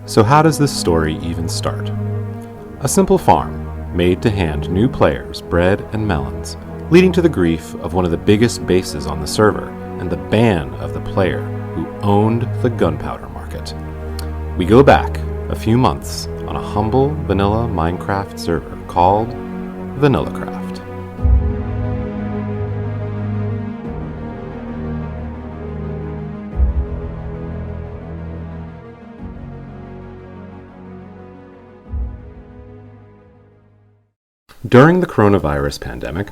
So how does this story even start? A simple farm, made to hand new players bread and melons, leading to the grief of one of the biggest bases on the server and the ban of the player who owned the gunpowder market. We go back a few months on a humble vanilla Minecraft server called VanillaCraft. During the coronavirus pandemic,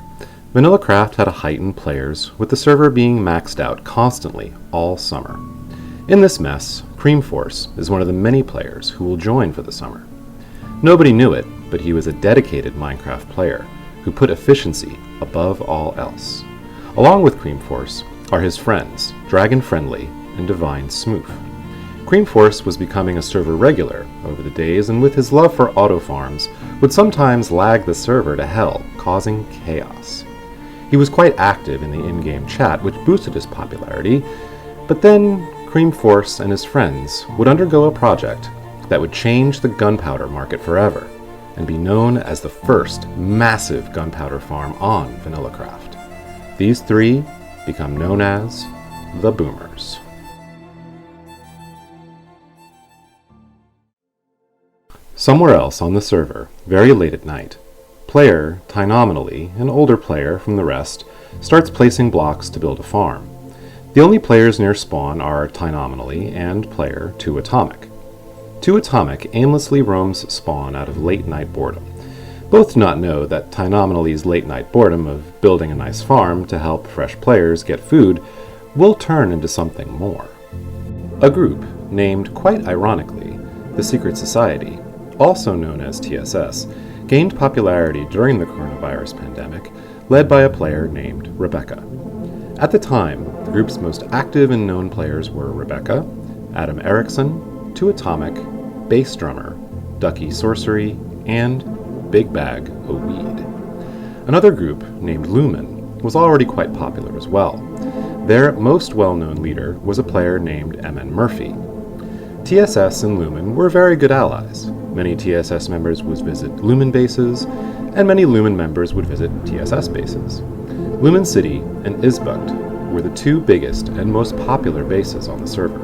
VanillaCraft had a heightened players, with the server being maxed out constantly all summer. In this mess, Creamforce is one of the many players who will join for the summer. Nobody knew it, but he was a dedicated Minecraft player who put efficiency above all else. Along with Creamforce are his friends, Dragon Friendly and Divine Smooth. Creamforce was becoming a server regular over the days, and with his love for auto farms, would sometimes lag the server to hell, causing chaos. He was quite active in the in-game chat, which boosted his popularity, but then Creamforce and his friends would undergo a project that would change the gunpowder market forever, and be known as the first massive gunpowder farm on VanillaCraft. These three become known as the Boomers. Somewhere else on the server, very late at night, player Tynominally, an older player from the rest, starts placing blocks to build a farm. The only players near spawn are Tynominally and player 2Atomic. 2Atomic aimlessly roams spawn out of late night boredom. Both do not know that Tynominaly's late night boredom of building a nice farm to help fresh players get food will turn into something more. A group named, quite ironically, the Secret Society, also known as TSS, gained popularity during the coronavirus pandemic, led by a player named Rebecca. At the time, the group's most active and known players were Rebecca, Adam Erickson, 2Atomic, Bass Drummer, Ducky Sorcery, and Big Bag o' Weed. Another group named Lumen was already quite popular as well. Their most well-known leader was a player named MN Murphy. TSS and Lumen were very good allies. Many TSS members would visit Lumen bases, and many Lumen members would visit TSS bases. Lumen City and Isbugt were the two biggest and most popular bases on the server.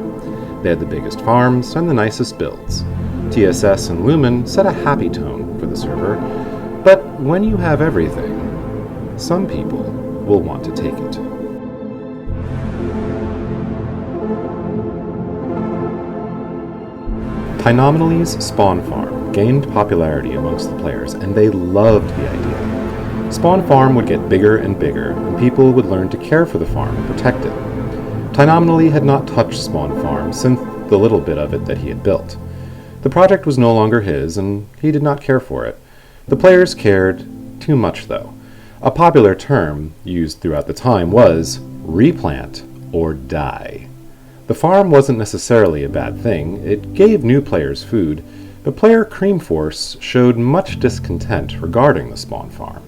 They had the biggest farms and the nicest builds. TSS and Lumen set a happy tone for the server, but when you have everything, some people will want to take it. Tynominaly's spawn farm gained popularity amongst the players, and they loved the idea. Spawn farm would get bigger and bigger, and people would learn to care for the farm and protect it. Tynominaly had not touched spawn farm since the little bit of it that he had built. The project was no longer his, and he did not care for it. The players cared too much, though. A popular term used throughout the time was replant or die. The farm wasn't necessarily a bad thing. It gave new players food, but player Creamforce showed much discontent regarding the spawn farm.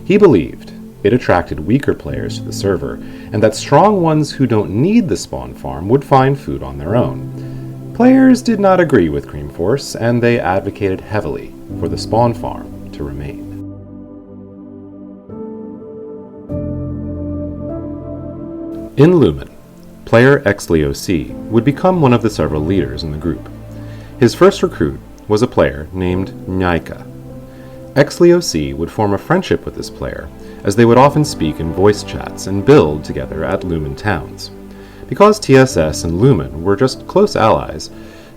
He believed it attracted weaker players to the server, and that strong ones who don't need the spawn farm would find food on their own. Players did not agree with Creamforce, and they advocated heavily for the spawn farm to remain. In Lumen, player XLEOC would become one of the several leaders in the group. His first recruit was a player named Nyaika. XLEOC would form a friendship with this player, as they would often speak in voice chats and build together at Lumen towns. Because TSS and Lumen were just close allies,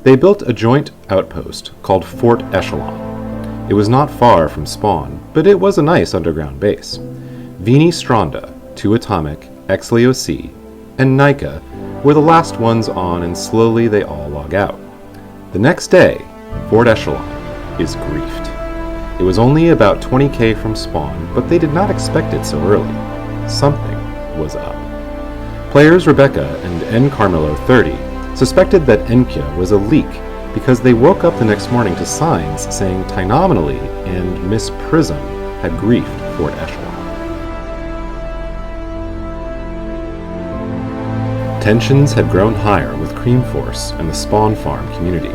they built a joint outpost called Fort Echelon. It was not far from spawn, but it was a nice underground base. Vini Stronda, 2Atomic, XLEOC, and Nyaika were the last ones on, and slowly they all log out. The next day, Fort Echelon is griefed. It was only about 20k from spawn, but they did not expect it so early. Something was up. Players Rebecca and N Carmelo 30 suspected that Enkya was a leak because they woke up the next morning to signs saying Tynominally and Miss Prism had griefed Fort Echelon. Tensions had grown higher with Creamforce and the spawn farm community.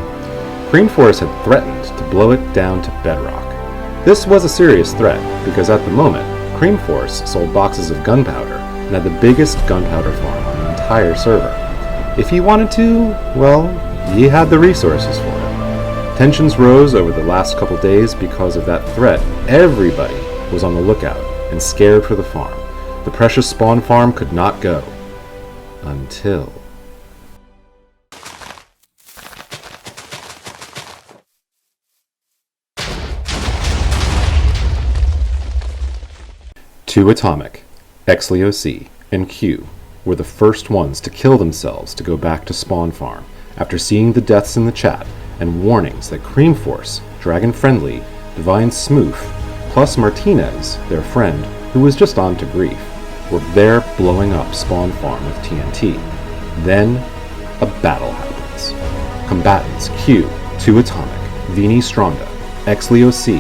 Green Force had threatened to blow it down to bedrock. This was a serious threat because at the moment, Cream Force sold boxes of gunpowder and had the biggest gunpowder farm on the entire server. If he wanted to, well, he had the resources for it. Tensions rose over the last couple days because of that threat. Everybody was on the lookout and scared for the farm. The precious spawn farm could not go. Until... Two Atomic, XLEOC, and Q were the first ones to kill themselves to go back to Spawn Farm after seeing the deaths in the chat and warnings that Cream Force, Dragon Friendly, Divine Smooth, plus Martinez, their friend, who was just on to grief, were there blowing up Spawn Farm with TNT. Then, a battle happens. Combatants Q, 2 Atomic, Vini Stronda, XLEOC,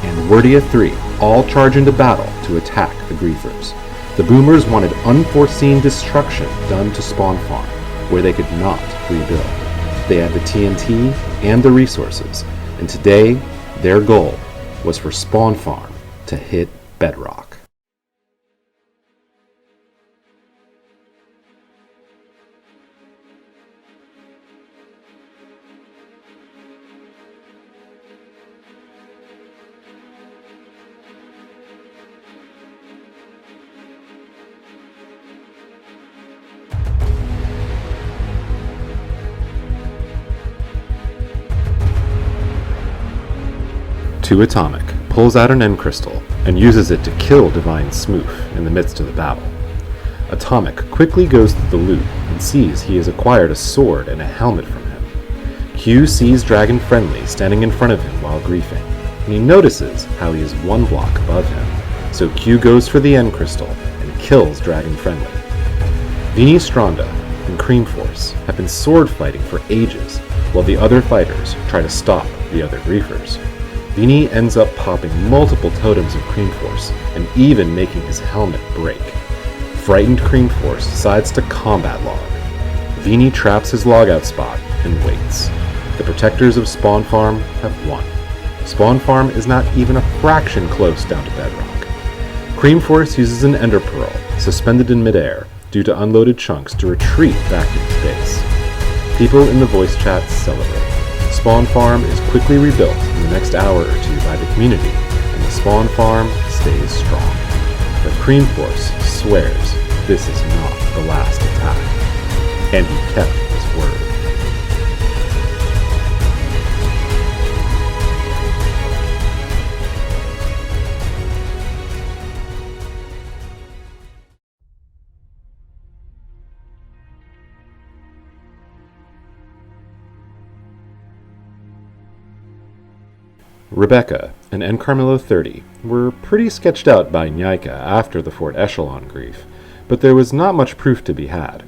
and Wordia 3 all charge into battle to attack the Griefers. The Boomers wanted unforeseen destruction done to Spawn Farm, where they could not rebuild. They had the TNT and the resources, and today, their goal was for Spawn Farm to hit bedrock. Two Atomic pulls out an end crystal and uses it to kill Divine Smooth in the midst of the battle. Atomic quickly goes through the loot and sees he has acquired a sword and a helmet from him. Q sees Dragon Friendly standing in front of him while griefing, and he notices how he is one block above him, so Q goes for the end crystal and kills Dragon Friendly. Vini Stronda and Cream Force have been sword fighting for ages, while the other fighters try to stop the other griefers. Vini ends up popping multiple totems of Cream Force and even making his helmet break. Frightened Cream Force decides to combat Log. Vini traps his logout spot and waits. The protectors of Spawn Farm have won. Spawn Farm is not even a fraction close down to bedrock. Cream Force uses an Ender Pearl, suspended in midair, due to unloaded chunks to retreat back to his base. People in the voice chat celebrate. Spawn Farm is quickly rebuilt in the next hour or two by the community, and the Spawn Farm stays strong. But Cream Force swears this is not the last attack, and he kept his word. Rebecca and Encarmilo 30 were pretty sketched out by Nyaika after the Fort Echelon grief, but there was not much proof to be had.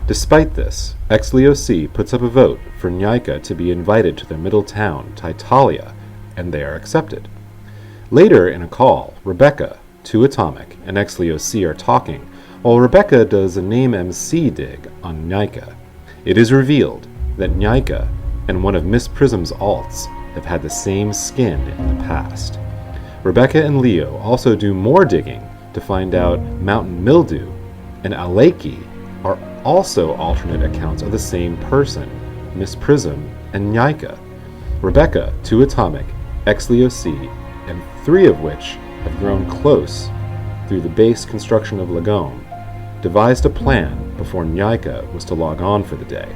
Despite this, XLEOC puts up a vote for Nyaika to be invited to their middle town, Titalia, and they are accepted. Later in a call, Rebecca, 2 Atomic, and XLEOC are talking, while Rebecca does a name MC dig on Nyaika. It is revealed that Nyaika and one of Miss Prism's alts have had the same skin in the past. Rebecca and Leo also do more digging to find out Mountain Mildew and Aleki are also alternate accounts of the same person, Miss Prism and Nyaika. Rebecca, 2 Atomic, XLEOC, and 3 of which have grown close through the base construction of Lagome, devised a plan before Nyaika was to log on for the day.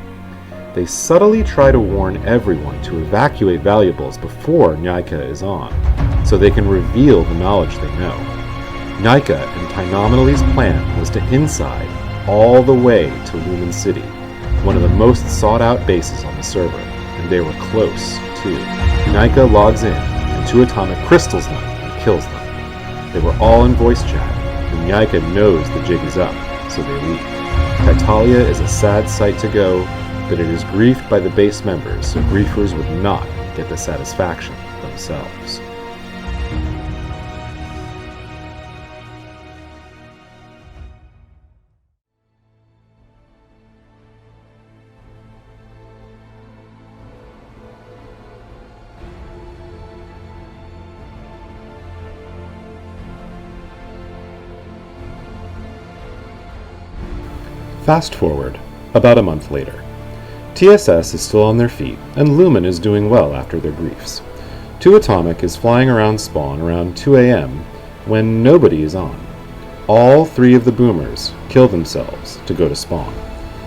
They subtly try to warn everyone to evacuate valuables before Nyaika is on, so they can reveal the knowledge they know. Nyaika and Tynominally's plan was to inside all the way to Lumen City, one of the most sought-out bases on the server, and they were close, too. Nyaika logs in, and 2 Atomic crystals them and kills them. They were all in voice chat, and Nyaika knows the jig is up, so they leave. Titalia is a sad sight to go, but it is griefed by the base members, so griefers would not get the satisfaction themselves. Fast forward, about a month later. TSS is still on their feet, and Lumen is doing well after their griefs. 2 Atomic is flying around spawn around 2 a.m. when nobody is on. All 3 of the boomers kill themselves to go to spawn.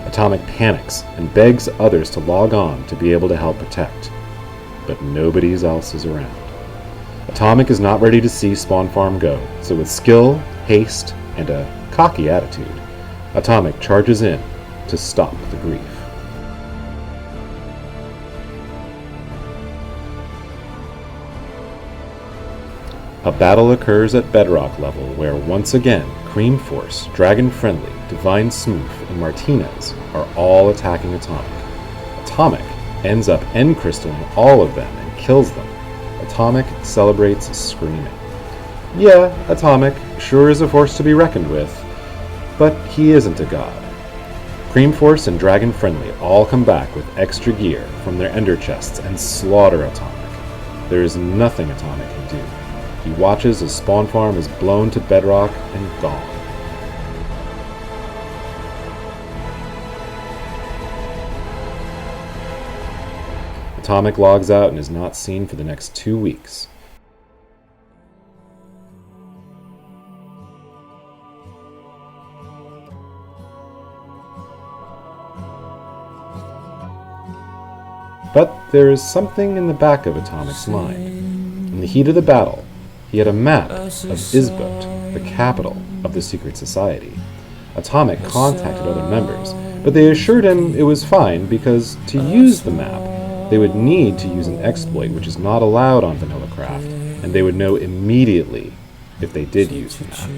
Atomic panics and begs others to log on to be able to help protect. But nobody else is around. Atomic is not ready to see Spawn Farm go, so with skill, haste, and a cocky attitude, Atomic charges in to stop the grief. A battle occurs at bedrock level where once again Cream Force, Dragon Friendly, Divine Smooth, and Martinez are all attacking Atomic. Atomic ends up end crystalling all of them and kills them. Atomic celebrates screaming. Yeah, Atomic sure is a force to be reckoned with, but he isn't a god. Cream Force and Dragon Friendly all come back with extra gear from their ender chests and slaughter Atomic. There is nothing Atomic can do. He watches as Spawn Farm is blown to bedrock and gone. Atomic logs out and is not seen for the next 2 weeks. But there is something in the back of Atomic's mind. In the heat of the battle, he had a map of Isbot, the capital of the secret society. Atomic contacted other members, but they assured him it was fine because to use the map, they would need to use an exploit which is not allowed on VanillaCraft, and they would know immediately if they did use the map.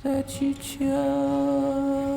That you choke.